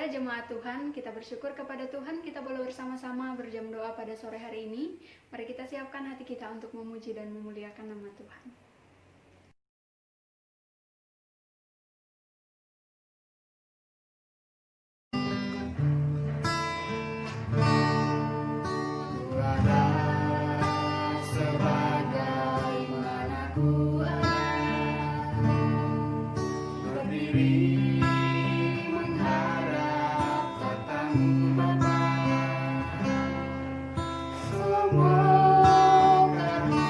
jemaat Tuhan, kita bersyukur kepada Tuhan, kita boleh bersama-sama berjam doa pada sore hari ini. Mari kita siapkan hati kita untuk memuji dan memuliakan nama Tuhan. Semua karena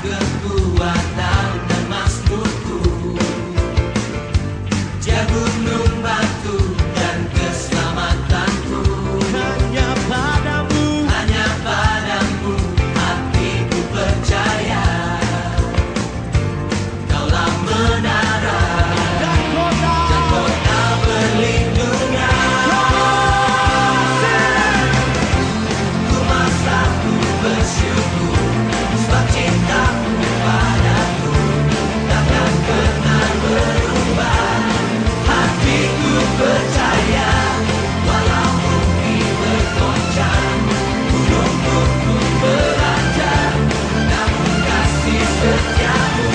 kekuatan dan mazmurku, jagunung batu dan keselamatanku. Hanya padamu hatiku percaya. Kaulah menara dan kota perlindungan. Ku masak, ku bersyukur, sebab cintamu padaku takkan pernah berubah. Hatiku percaya, walau bumi bergoncang, gunung-gunung beranjak, namun kasih setiamu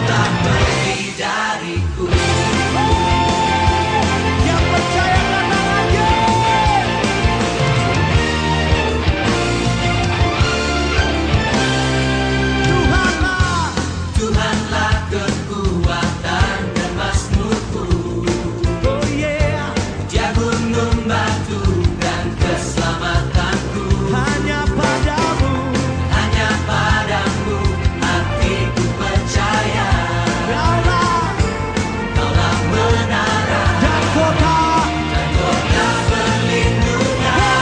tak pergi dariku. Yang percaya katakan aja. Tuhanlah kekuatan dan mazmurku, oh yeah, jagunung batu dan keselamatanku. Hanya padamu hatiku percaya. Kaulah menara dan kota perlindungan.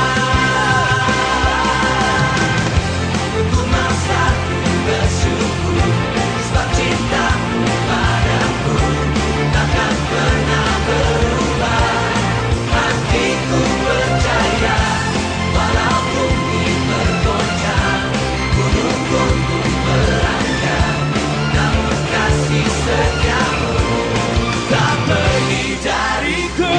Ku masak, ku bersyukur, sebab cintamu padaku takkan pernah berubah. Hatiku percaya, walau bumi bergoncang, gunung-gunung beranjak, namun kasih setiamu tak pergi dariku.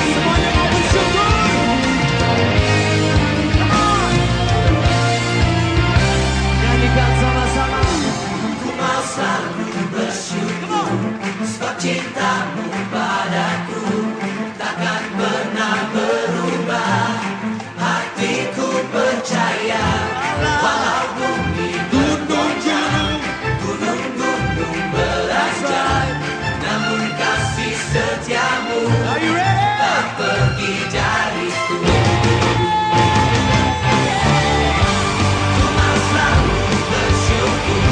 Semuanya mau bersyukur. Nyanyikan sama-sama. Ku mau selalu bersyukur, sebab cintamu padaku takkan pernah berubah. Hatiku percaya, walau bumi bergoncang, gunung-gunung beranjak, namun kasih setiamu tak pergi dariku. Ku mau selalu bersyukur,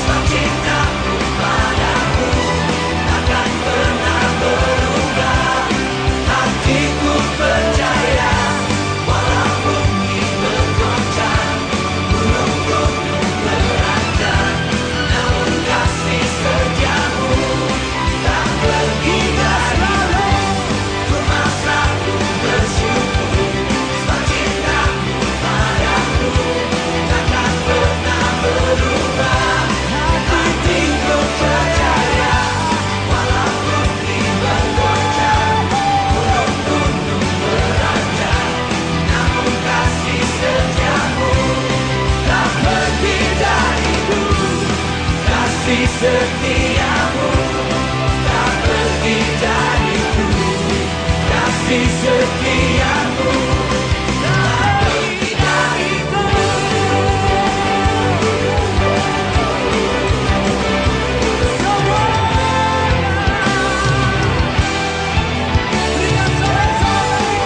sebab cintamu padaku takkan pernah berubah. Hatiku percaya, walau bumi bergoncang, gunung-gunung beranjak, namun kasih setiamu tak pergi dariku. Ku mau selalu bersyukur, sebab cintamu padaku takkan pernah berubah. Hatiku percaya, walau bumi bergoncang, gunung-gunung beranjak, namun kasih setiamu tak pergi dariku. Kasih setiamu tak pergi dariku. Kasih setiamu tak pergi dariku. Berikan sorak-sorak lagi.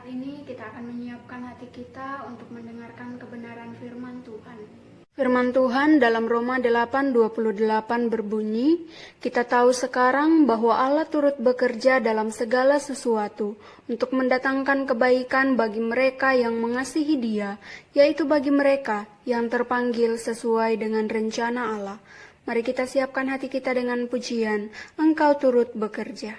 ini kita akan menyiapkan hati kita untuk mendengarkan kebenaran firman Tuhan. Firman Tuhan dalam Roma 8:28 berbunyi, kita tahu sekarang bahwa Allah turut bekerja dalam segala sesuatu untuk mendatangkan kebaikan bagi mereka yang mengasihi Dia, yaitu bagi mereka yang terpanggil sesuai dengan rencana Allah. Mari kita siapkan hati kita dengan pujian, Engkau turut bekerja.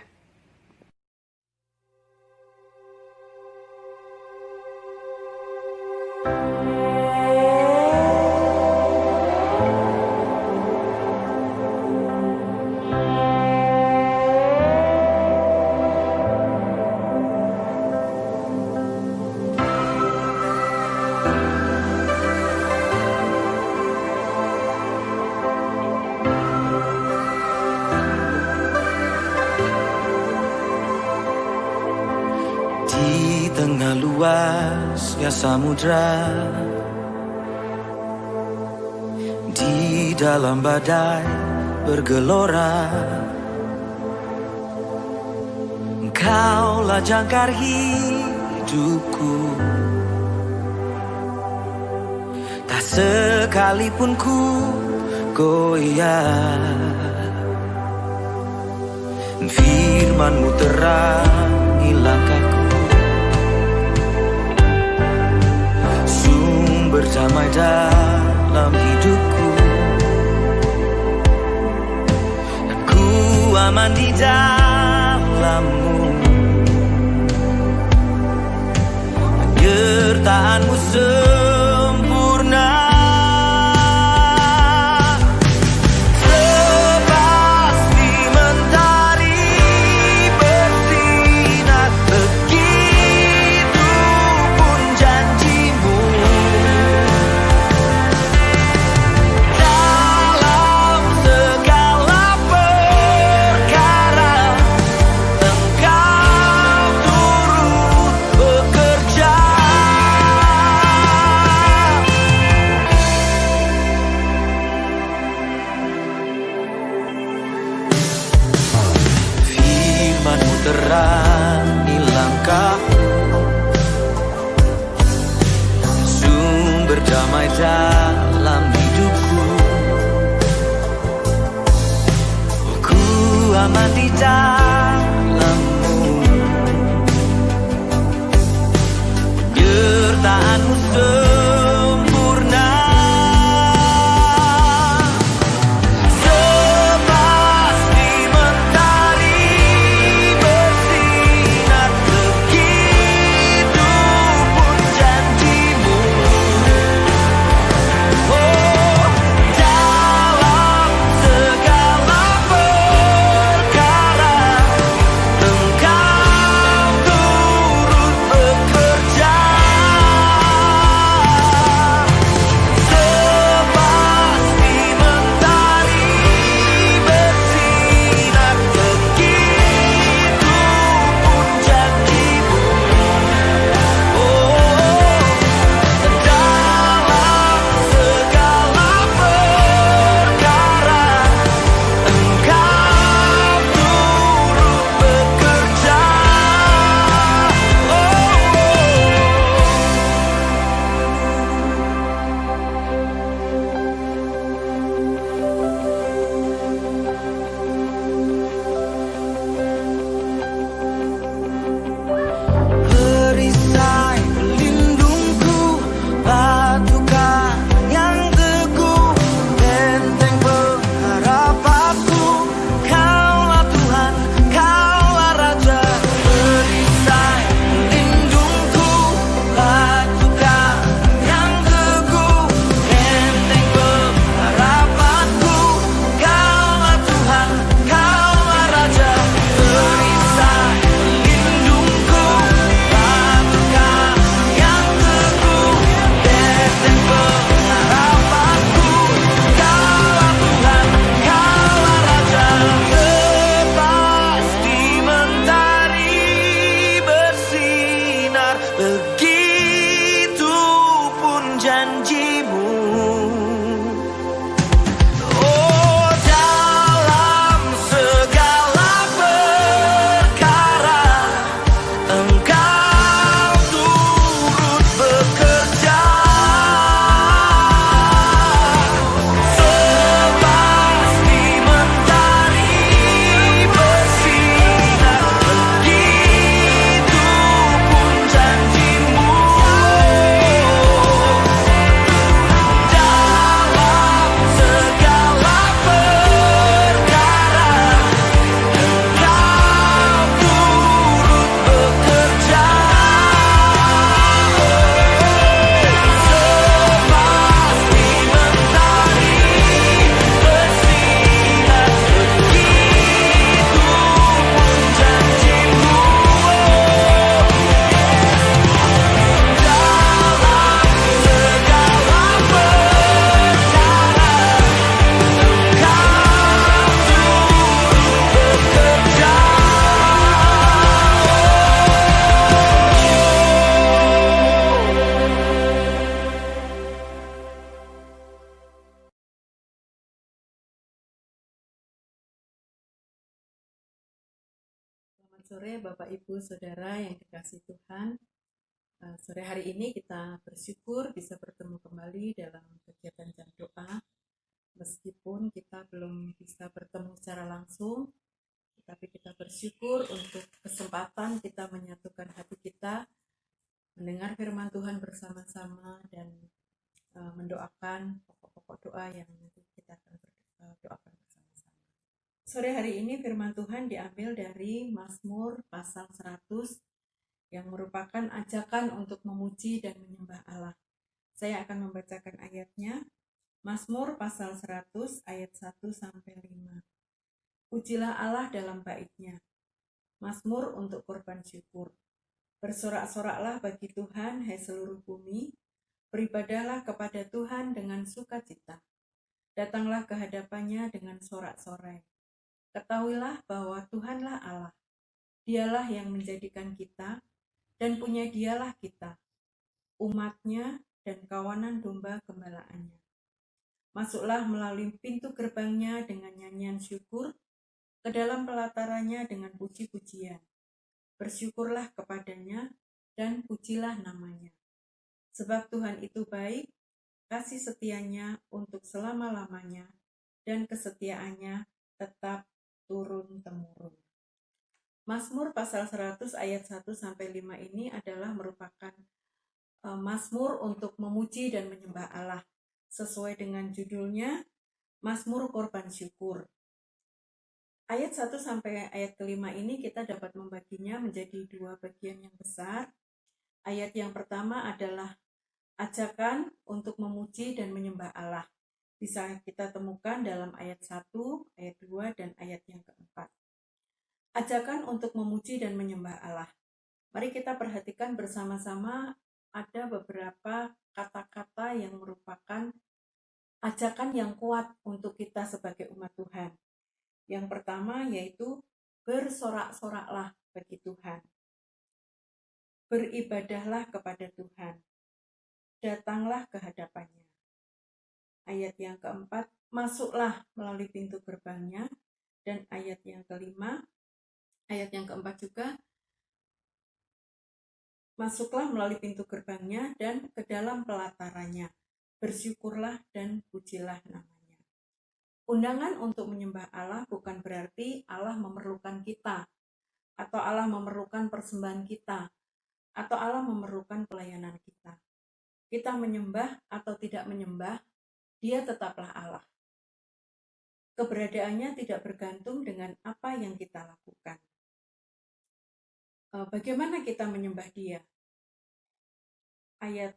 Di tengah luasnya samudra, di dalam badai bergelora, Engkaulah jangkar hidupku. Tak sekalipun ku goyah, firman-Mu terangi langkahku, berdamai dalam hidupku, dan ku aman di dalam-Mu. Penyertaan-Mu sempurna, sepasti mentari bersinar, begitu pun janji-Mu. Terangi langkahku, sumber damai dalam hidupku. Ku aman di dalam-Mu. Penyertaan-Mu sempurna, dalam segala perkara sore Bapak Ibu Saudara yang dikasihi Tuhan. Sore hari ini kita bersyukur bisa bertemu kembali dalam kegiatan jam doa. Meskipun kita belum bisa bertemu secara langsung, tetapi kita bersyukur untuk kesempatan kita menyatukan hati kita, mendengar firman Tuhan bersama-sama dan mendoakan pokok-pokok doa yang nanti kita akan doakan bersama-sama. Sore hari ini firman Tuhan diambil dari Mazmur pasal 100 yang merupakan ajakan untuk memuji dan menyembah Allah. Saya akan membacakan ayatnya. Mazmur pasal 100 ayat 1-5. Pujilah Allah dalam baitnya. Mazmur untuk korban syukur. Bersorak-soraklah bagi Tuhan, hai seluruh bumi. Beribadahlah kepada Tuhan dengan sukacita. Datanglah ke hadapannya dengan sorak-sorai. Ketahuilah bahwa Tuhanlah Allah. Dialah yang menjadikan kita, dan punya dialah kita, umatnya dan kawanan domba gembalaannya. Masuklah melalui pintu gerbangnya dengan nyanyian syukur, ke dalam pelatarannya dengan puji-pujian. Bersyukurlah kepadanya dan pujilah namanya. Sebab Tuhan itu baik, kasih setianya untuk selama-lamanya, dan kesetiaannya tetap turun-temurun. Mazmur pasal 100 ayat 1-5 ini adalah merupakan Mazmur untuk memuji dan menyembah Allah. Sesuai dengan judulnya, Mazmur korban syukur. Ayat 1 sampai ayat kelima ini kita dapat membaginya menjadi dua bagian yang besar. Ayat yang pertama adalah ajakan untuk memuji dan menyembah Allah. Bisa kita temukan dalam ayat 1, ayat 2, dan ayat yang keempat. Ajakan untuk memuji dan menyembah Allah. Mari kita perhatikan bersama-sama ada beberapa kata-kata yang merupakan ajakan yang kuat untuk kita sebagai umat Tuhan. Yang pertama yaitu bersorak-soraklah bagi Tuhan. Beribadahlah kepada Tuhan. Datanglah ke hadapannya. Ayat yang keempat, masuklah melalui pintu gerbangnya. Dan ayat yang kelima, ayat yang keempat juga, masuklah melalui pintu gerbangnya dan ke dalam pelatarannya. Bersyukurlah dan pujilah namanya. Undangan untuk menyembah Allah bukan berarti Allah memerlukan kita, atau Allah memerlukan persembahan kita, atau Allah memerlukan pelayanan kita. Kita menyembah atau tidak menyembah, Dia tetaplah Allah. Keberadaannya tidak bergantung dengan apa yang kita lakukan. Bagaimana kita menyembah Dia? Ayat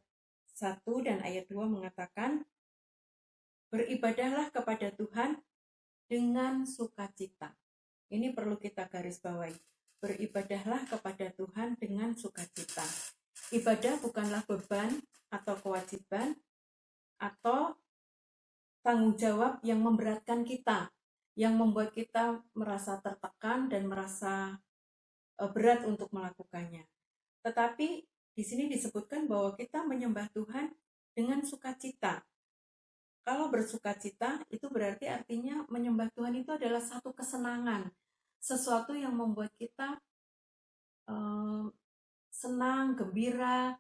1 dan ayat 2 mengatakan, beribadahlah kepada Tuhan dengan sukacita. Ini perlu kita garis bawahi. Beribadahlah kepada Tuhan dengan sukacita. Ibadah bukanlah beban atau kewajiban atau tanggung jawab yang memberatkan kita, yang membuat kita merasa tertekan dan merasa berat untuk melakukannya. Tetapi di sini disebutkan bahwa kita menyembah Tuhan dengan sukacita. Kalau bersukacita itu berarti artinya menyembah Tuhan itu adalah satu kesenangan, sesuatu yang membuat kita senang, gembira.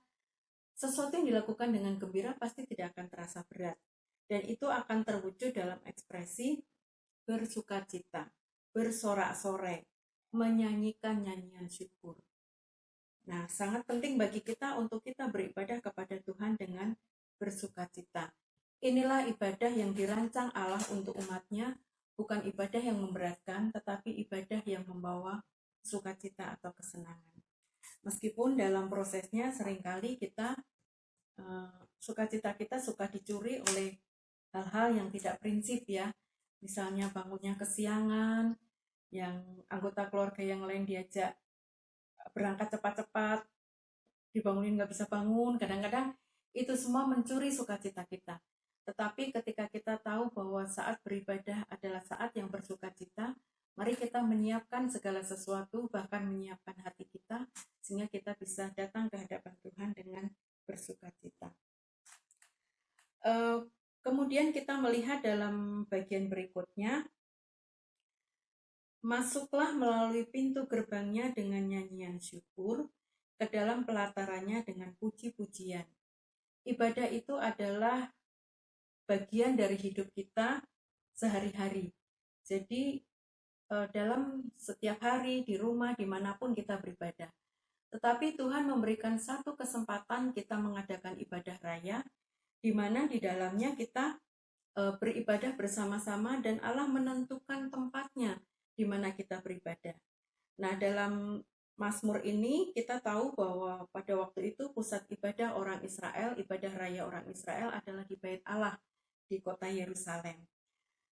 Sesuatu yang dilakukan dengan gembira pasti tidak akan terasa berat. Dan itu akan terwujud dalam ekspresi bersukacita, bersorak-sorai, menyanyikan nyanyian syukur. Nah, sangat penting bagi kita untuk kita beribadah kepada Tuhan dengan bersukacita. Inilah ibadah yang dirancang Allah untuk umatnya, bukan ibadah yang memberatkan, tetapi ibadah yang membawa sukacita atau kesenangan. Meskipun dalam prosesnya seringkali kita sukacita kita suka dicuri oleh hal-hal yang tidak prinsip ya. Misalnya bangunnya kesiangan, yang anggota keluarga yang lain diajak berangkat cepat-cepat, dibangunin nggak bisa bangun, kadang-kadang itu semua mencuri sukacita kita. Tetapi ketika kita tahu bahwa saat beribadah adalah saat yang bersukacita, mari kita menyiapkan segala sesuatu, bahkan menyiapkan hati kita, sehingga kita bisa datang ke hadapan Tuhan dengan bersukacita. Kemudian kita melihat dalam bagian berikutnya, Masuklah melalui pintu gerbangnya dengan nyanyian syukur, ke dalam pelatarannya dengan puji-pujian. Ibadah itu adalah bagian dari hidup kita sehari-hari. Jadi dalam setiap hari, di rumah, dimanapun kita beribadah. Tetapi Tuhan memberikan satu kesempatan kita mengadakan ibadah raya, di mana di dalamnya kita beribadah bersama-sama dan Allah menentukan tempatnya di mana kita beribadah. Nah, dalam Mazmur ini kita tahu bahwa pada waktu itu pusat ibadah orang Israel, ibadah raya orang Israel adalah di Bait Allah di kota Yerusalem.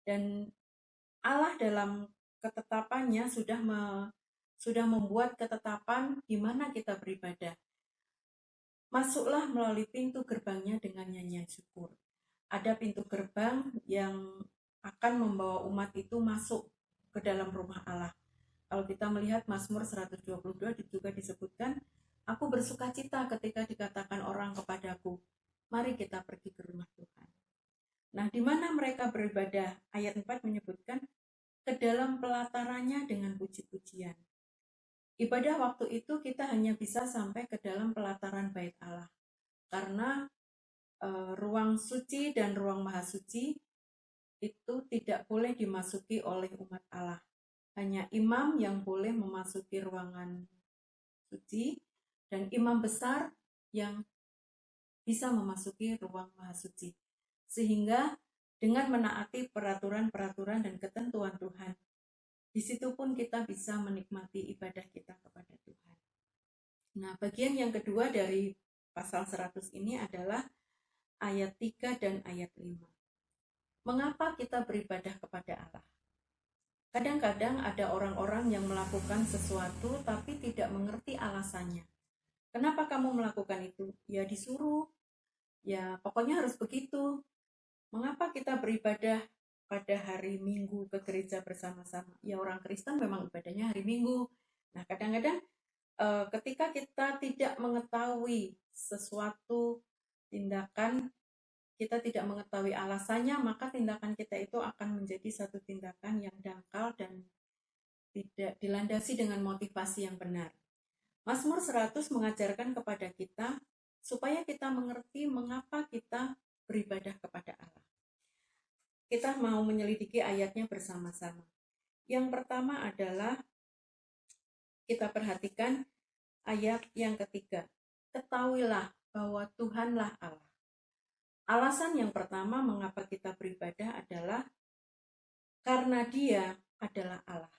Dan Allah dalam ketetapannya sudah membuat ketetapan di mana kita beribadah. Masuklah melalui pintu gerbangnya dengan nyanyian syukur. Ada pintu gerbang yang akan membawa umat itu masuk ke dalam rumah Allah. Kalau kita melihat Mazmur 122 juga disebutkan, aku bersuka cita ketika dikatakan orang kepadaku, mari kita pergi ke rumah Tuhan. Nah, di mana mereka beribadah? Ayat 4 menyebutkan, ke dalam pelatarannya dengan puji-pujian. Ibadah waktu itu kita hanya bisa sampai ke dalam pelataran Bait Allah. Karena ruang suci dan ruang maha suci itu tidak boleh dimasuki oleh umat Allah. Hanya imam yang boleh memasuki ruangan suci dan imam besar yang bisa memasuki ruang maha suci. Sehingga dengan menaati peraturan-peraturan dan ketentuan Tuhan, di situ pun kita bisa menikmati ibadah kita kepada Tuhan. Nah, bagian yang kedua dari pasal 100 ini adalah ayat 3 dan ayat 5. Mengapa kita beribadah kepada Allah? Kadang-kadang ada orang-orang yang melakukan sesuatu tapi tidak mengerti alasannya. Kenapa kamu melakukan itu? Ya disuruh, ya pokoknya harus begitu. Mengapa kita beribadah pada hari Minggu ke gereja bersama-sama? Ya orang Kristen memang ibadahnya hari Minggu. Nah kadang-kadang ketika kita tidak mengetahui sesuatu tindakan, kita tidak mengetahui alasannya, maka tindakan kita itu akan menjadi satu tindakan yang dangkal dan tidak dilandasi dengan motivasi yang benar. Mazmur 100 mengajarkan kepada kita supaya kita mengerti mengapa kita beribadah kepada Allah. Kita mau menyelidiki ayatnya bersama-sama. Yang pertama adalah kita perhatikan ayat yang ketiga. Ketahuilah bahwa Tuhanlah Allah. Alasan yang pertama mengapa kita beribadah adalah karena Dia adalah Allah.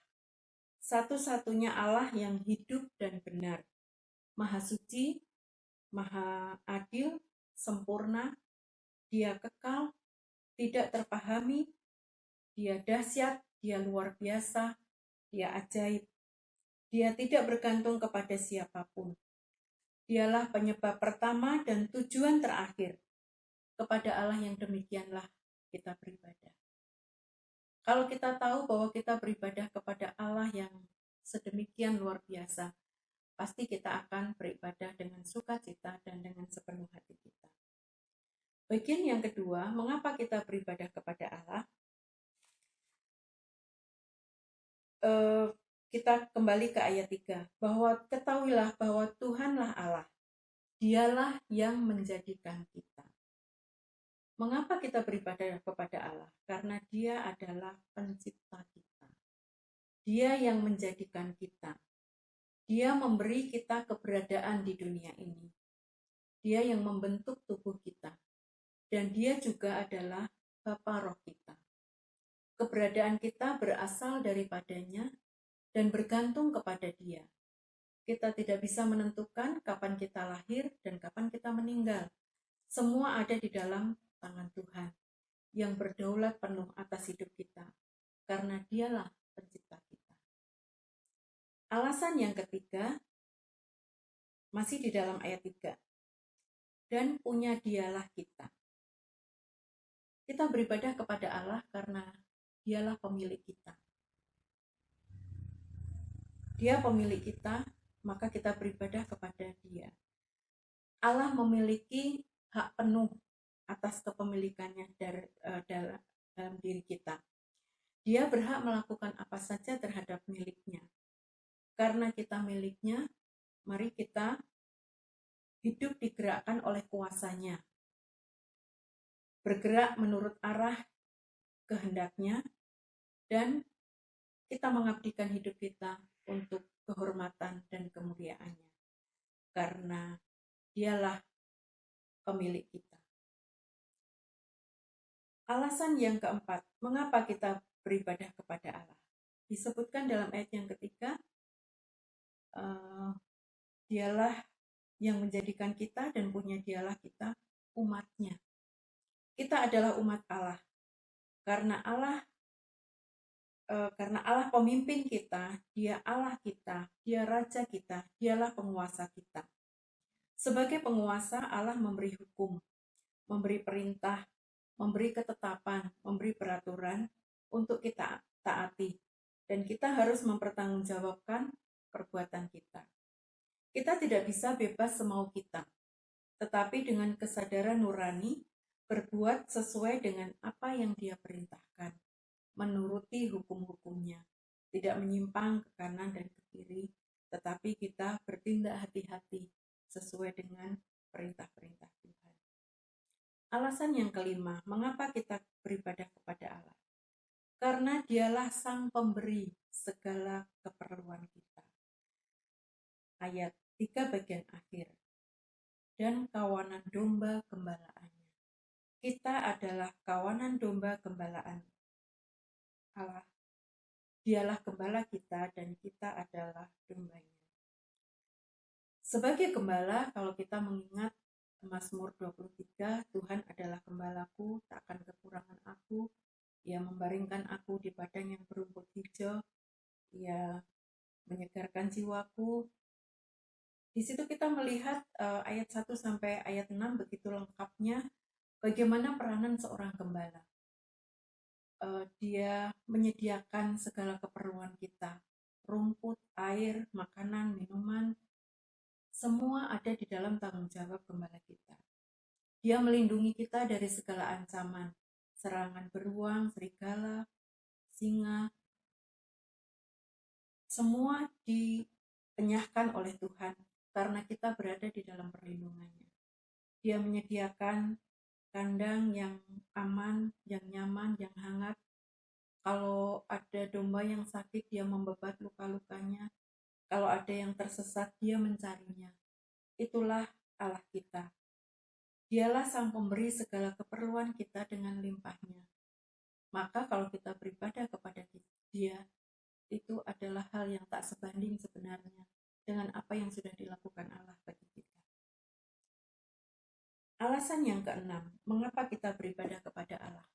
Satu-satunya Allah yang hidup dan benar. Maha suci, maha adil, sempurna. Dia kekal, tidak terpahami. Dia dahsyat, Dia luar biasa, Dia ajaib. Dia tidak bergantung kepada siapapun. Dialah penyebab pertama dan tujuan terakhir. Kepada Allah yang demikianlah kita beribadah. Kalau kita tahu bahwa kita beribadah kepada Allah yang sedemikian luar biasa, pasti kita akan beribadah dengan sukacita dan dengan sepenuh hati kita. Bagian yang kedua, mengapa kita beribadah kepada Allah? Kita kembali ke ayat 3, bahwa ketahuilah bahwa Tuhanlah Allah. Dialah yang menjadikan kita. Mengapa kita beribadah kepada Allah? Karena Dia adalah pencipta kita. Dia yang menjadikan kita. Dia memberi kita keberadaan di dunia ini. Dia yang membentuk tubuh kita. Dan Dia juga adalah Bapa roh kita. Keberadaan kita berasal daripadanya dan bergantung kepada Dia. Kita tidak bisa menentukan kapan kita lahir dan kapan kita meninggal. Semua ada di dalam tangan Tuhan yang berdaulat penuh atas hidup kita, karena Dialah pencipta kita. Alasan yang ketiga masih di dalam ayat 3. Dan punya Dialah kita. Kita beribadah kepada Allah karena Dialah pemilik kita. Dia pemilik kita, maka kita beribadah kepada Dia. Allah memiliki hak penuh atas kepemilikannya dalam diri kita. Dia berhak melakukan apa saja terhadap miliknya. Karena kita miliknya, mari kita hidup digerakkan oleh kuasanya. Bergerak menurut arah kehendaknya, dan kita mengabdikan hidup kita untuk kehormatan dan kemuliaannya. Karena dialah pemilik kita. Alasan yang keempat, mengapa kita beribadah kepada Allah? Disebutkan dalam ayat yang ketiga, dialah yang menjadikan kita dan punya dialah kita umatnya. Kita adalah umat Allah. Karena Allah pemimpin kita, Dia Allah kita, Dia Raja kita, Dialah penguasa kita. Sebagai penguasa, Allah memberi hukum, memberi perintah, memberi ketetapan, memberi peraturan untuk kita taati. Dan kita harus mempertanggungjawabkan perbuatan kita. Kita tidak bisa bebas semau kita, tetapi dengan kesadaran nurani, berbuat sesuai dengan apa yang Dia perintahkan, menuruti hukum-hukumnya, tidak menyimpang ke kanan dan ke kiri, tetapi kita bertindak hati-hati sesuai dengan perintah-perintah Tuhan. Alasan yang kelima, mengapa kita beribadah kepada Allah? Karena Dialah Sang Pemberi segala keperluan kita. Ayat 3 bagian akhir. Dan kawanan domba gembalaannya. Kita adalah kawanan domba gembalaan Allah. Dialah gembala kita dan kita adalah dombanya. Sebagai gembala, kalau kita mengingat Mazmur 23, Tuhan adalah gembalaku, tak akan kekurangan aku. Ia membaringkan aku di padang yang berumput hijau. Ia menyegarkan jiwaku. Di situ kita melihat ayat 1 sampai ayat 6 begitu lengkapnya bagaimana peranan seorang gembala. Dia menyediakan segala keperluan kita. Rumput, air, makanan, minuman, semua ada di dalam tanggung jawab gembala kita. Dia melindungi kita dari segala ancaman, serangan beruang, serigala, singa. Semua dikenyahkan oleh Tuhan karena kita berada di dalam perlindungannya. Dia menyediakan kandang yang aman, yang nyaman, yang hangat. Kalau ada domba yang sakit, Dia membebat luka-lukanya. Kalau ada yang tersesat, Dia mencarinya. Itulah Allah kita. Dialah Sang Pemberi segala keperluan kita dengan limpahnya. Maka kalau kita beribadah kepada Dia, itu adalah hal yang tak sebanding sebenarnya dengan apa yang sudah dilakukan Allah bagi kita. Alasan yang keenam, mengapa kita beribadah kepada Allah?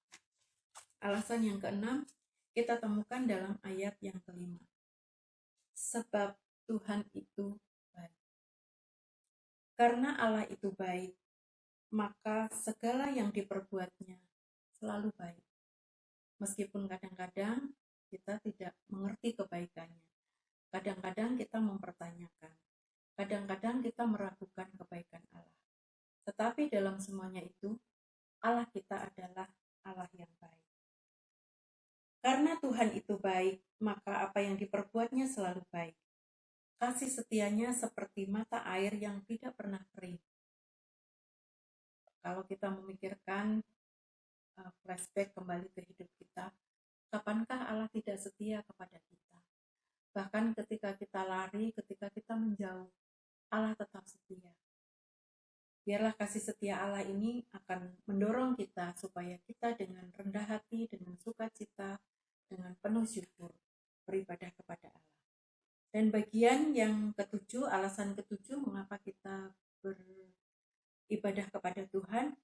Alasan yang keenam, kita temukan dalam ayat yang kelima. Sebab Tuhan itu baik. Karena Allah itu baik, maka segala yang diperbuatnya selalu baik. Meskipun kadang-kadang kita tidak mengerti kebaikannya. Kadang-kadang kita mempertanyakan. Kadang-kadang kita meragukan kebaikan Allah. Tetapi dalam semuanya itu, Allah kita adalah Allah yang baik. Karena Tuhan itu baik, maka apa yang diperbuatnya selalu baik. Kasih setianya seperti mata air yang tidak pernah kering. Kalau kita memikirkan flashback kembali ke hidup kita, kapankah Allah tidak setia kepada kita? Bahkan ketika kita lari, ketika kita menjauh, Allah tetap setia. Biarlah kasih setia Allah ini akan mendorong kita supaya kita dengan rendah hati, dengan sukacita, dengan penuh syukur beribadah kepada Allah. Dan bagian yang ketujuh, alasan ketujuh mengapa kita beribadah kepada Tuhan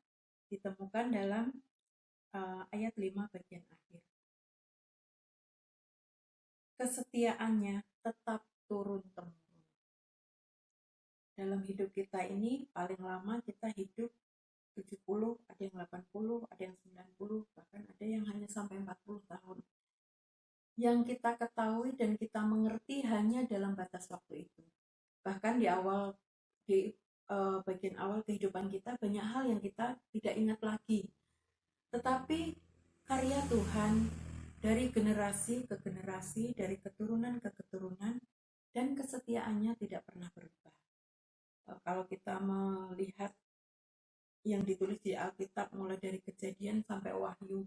ditemukan dalam ayat 5 bagian akhir. Kesetiaannya tetap turun-temurun. Dalam hidup kita ini paling lama kita hidup 70, ada yang 80, ada yang 90, bahkan ada yang hanya sampai 40 tahun. Yang kita ketahui dan kita mengerti hanya dalam batas waktu itu. Bahkan di bagian awal kehidupan kita banyak hal yang kita tidak ingat lagi. Tetapi karya Tuhan dari generasi ke generasi, dari keturunan ke keturunan, dan kesetiaannya tidak pernah berubah. Kalau kita melihat yang ditulis di Alkitab mulai dari Kejadian sampai Wahyu,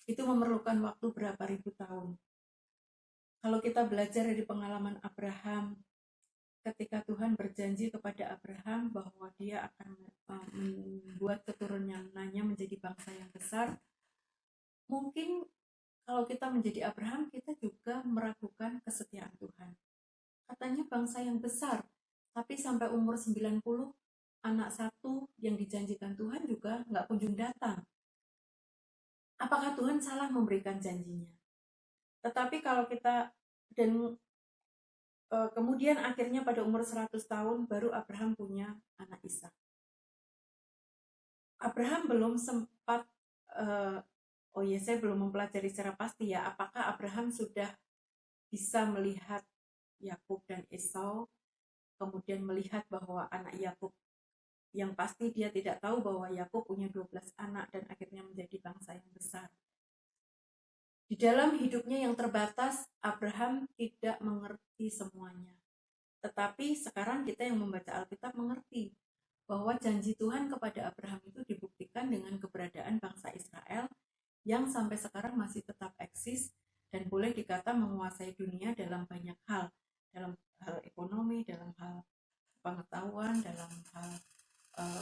itu memerlukan waktu berapa ribu tahun. Kalau kita belajar dari pengalaman Abraham, ketika Tuhan berjanji kepada Abraham bahwa dia akan membuat keturunannya menjadi bangsa yang besar, mungkin kalau kita menjadi Abraham, kita juga meragukan kesetiaan Tuhan. Katanya bangsa yang besar, tapi sampai umur 90, anak satu yang dijanjikan Tuhan juga nggak kunjung datang. Apakah Tuhan salah memberikan janjinya? Tetapi kalau kita, dan kemudian akhirnya pada umur 100 tahun baru Abraham punya anak Ishak. Abraham belum sempat, saya belum mempelajari secara pasti ya, apakah Abraham sudah bisa melihat Yakub dan Esau, kemudian melihat bahwa anak Yakub, yang pasti dia tidak tahu bahwa Yakub punya 12 anak dan akhirnya menjadi bangsa yang besar. Di dalam hidupnya yang terbatas, Abraham tidak mengerti semuanya. Tetapi sekarang kita yang membaca Alkitab mengerti bahwa janji Tuhan kepada Abraham itu dibuktikan dengan keberadaan bangsa Israel yang sampai sekarang masih tetap eksis dan boleh dikata menguasai dunia dalam banyak hal. Dalam hal ekonomi, dalam hal pengetahuan, dalam hal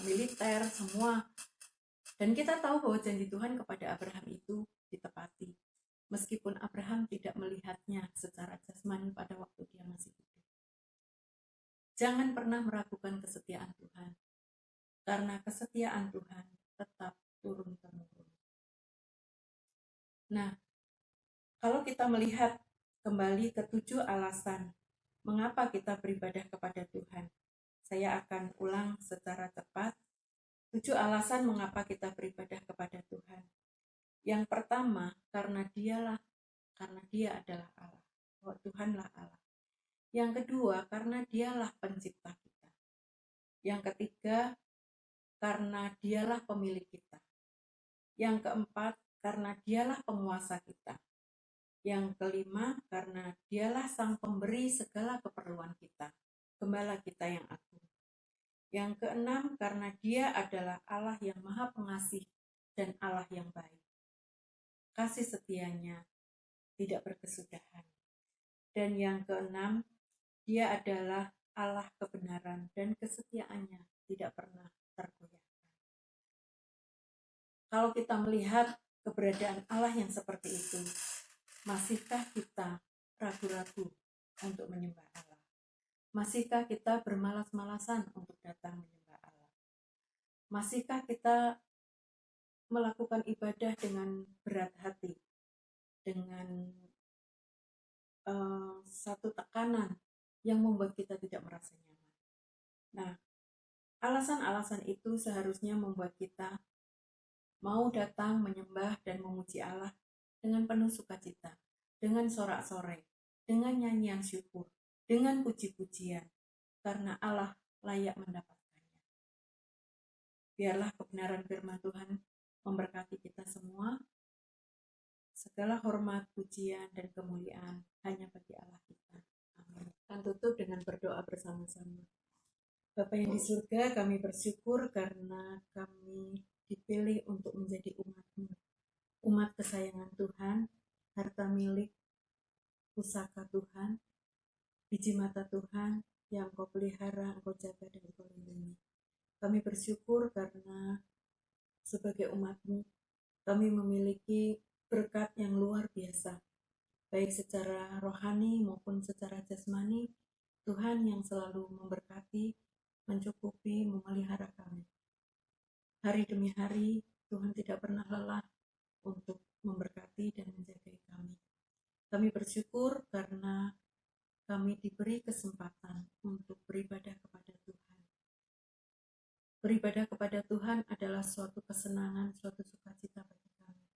militer, semua. Dan kita tahu bahwa janji Tuhan kepada Abraham itu ditepati. Meskipun Abraham tidak melihatnya secara jasmani pada waktu dia masih hidup. Jangan pernah meragukan kesetiaan Tuhan, karena kesetiaan Tuhan tetap turun-temurun. Nah, kalau kita melihat kembali ke 7 alasan mengapa kita beribadah kepada Tuhan, saya akan ulang secara cepat. 7 alasan mengapa kita beribadah kepada Tuhan. Yang pertama, karena Dia adalah Allah, bahwa Tuhanlah Allah. Yang kedua, karena Dialah pencipta kita. Yang ketiga, karena Dialah pemilik kita. Yang keempat, karena Dialah penguasa kita. Yang kelima, karena Dialah sang pemberi segala keperluan kita, gembala kita yang agung. Yang keenam, karena Dia adalah Allah yang Maha Pengasih dan Allah yang baik. Kasih setianya tidak berkesudahan. Dan yang keenam, Dia adalah Allah kebenaran dan kesetiaannya tidak pernah tergoyahkan. Kalau kita melihat keberadaan Allah yang seperti itu, masihkah kita ragu-ragu untuk menyembah Allah? Masihkah kita bermalas-malasan untuk datang menyembah Allah? Masihkah kita melakukan ibadah dengan berat hati, dengan satu tekanan yang membuat kita tidak merasa nyaman? Nah, alasan-alasan itu seharusnya membuat kita mau datang menyembah dan memuji Allah dengan penuh sukacita, dengan sorak-sorai, dengan nyanyian syukur, dengan puji-pujian, karena Allah layak mendapatkannya. Biarlah kebenaran firman Tuhan memberkati kita semua. Segala hormat, pujian, dan kemuliaan hanya bagi Allah kita. Amin. Akan tutup dengan berdoa bersama-sama. Bapa yang di surga, kami bersyukur karena kami dipilih untuk menjadi umat-Mu, umat kesayangan Tuhan, harta milik, pusaka Tuhan, biji mata Tuhan yang Engkau pelihara, Engkau jaga, dan Engkau lindungi. Kami bersyukur karena sebagai umat-Mu, kami memiliki berkat yang luar biasa, baik secara rohani maupun secara jasmani. Tuhan yang selalu memberkati, mencukupi, memelihara kami. Hari demi hari, Tuhan tidak pernah lelah untuk memberkati dan menjaga kami. Kami bersyukur karena kami diberi kesempatan untuk beribadah kepada Tuhan. Beribadah kepada Tuhan adalah suatu kesenangan, suatu sukacita bagi kami.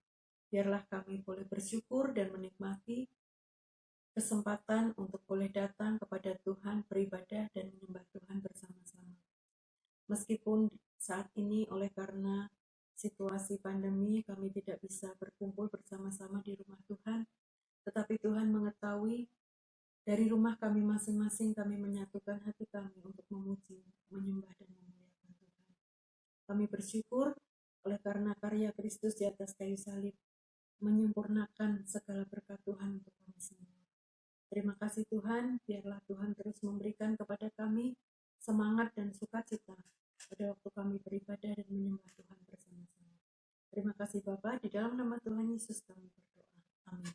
Biarlah kami boleh bersyukur dan menikmati kesempatan untuk boleh datang kepada Tuhan, beribadah dan menyembah Tuhan bersama-sama. Meskipun saat ini oleh karena situasi pandemi kami tidak bisa berkumpul bersama-sama di rumah Tuhan, tetapi Tuhan mengetahui dari rumah kami masing-masing kami menyatukan hati kami untuk memuji, menyembah dan memuliakan Tuhan. Kami bersyukur oleh karena karya Kristus di atas kayu salib menyempurnakan segala berkat Tuhan untuk kami semua. Terima kasih Tuhan, biarlah Tuhan terus memberikan kepada kami semangat dan sukacita pada waktu kami beribadah dan menyembah Tuhan bersama-sama. Terima kasih Bapa, di dalam nama Tuhan Yesus kami berdoa. Amin.